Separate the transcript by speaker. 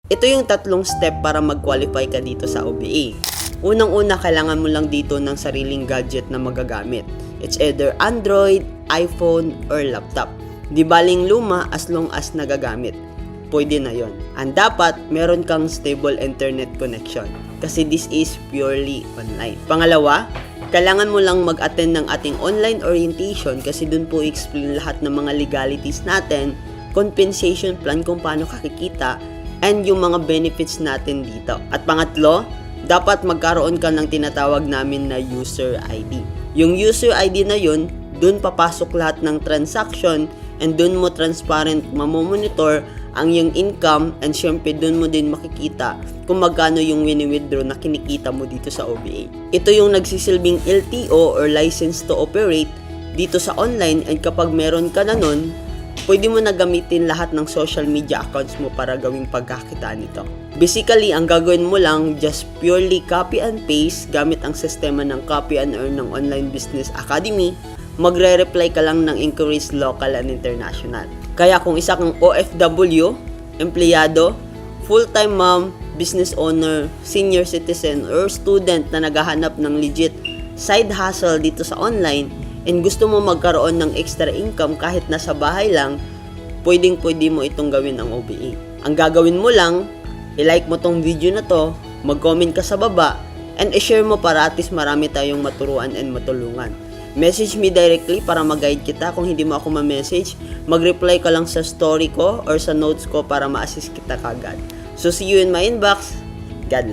Speaker 1: Ito yung tatlong step para mag-qualify ka dito sa OBA. Unang-una, kailangan mo lang dito ng sariling gadget na magagamit. It's either Android, iPhone, or laptop. Di baling luma as long as nagagamit. Pwede na yon. And dapat, meron kang stable internet connection. Kasi this is purely online. Pangalawa, kailangan mo lang mag-attend ng ating online orientation kasi dun po i-explain lahat ng mga legalities natin, compensation plan kung paano kakikita, and yung mga benefits natin dito. At pangatlo, dapat magkaroon ka ng tinatawag namin na user ID. Yung user ID na yun, dun papasok lahat ng transaction and dun mo transparent mamomonitor ang yung income and syempre dun mo din makikita kung magkano yung wini-withdraw na kinikita mo dito sa OBA. Ito yung nagsisilbing LTO or license to operate dito sa online, and kapag meron ka na nun, pwede mo na gamitin lahat ng social media accounts mo para gawing pagkakitaan nito. Basically, ang gagawin mo lang, just purely copy and paste gamit ang sistema ng copy and earn ng Online Business Academy. Magre-reply ka lang ng inquiries local and international. Kaya kung isa kang OFW, empleyado, full-time mom, business owner, senior citizen, or student na naghahanap ng legit side hustle dito sa online, and gusto mo magkaroon ng extra income kahit nasa bahay lang, pwedeng-pwede mo itong gawin ang OBA. Ang gagawin mo lang, i-like mo tong video na to, mag-comment ka sa baba, and i-share mo para at least marami tayong maturuan and matulungan. Message me directly para mag-guide kita. Kung hindi mo ako ma-message, mag-reply ka lang sa story ko or sa notes ko para ma-assist kita kagad. So see you in my inbox. God bless.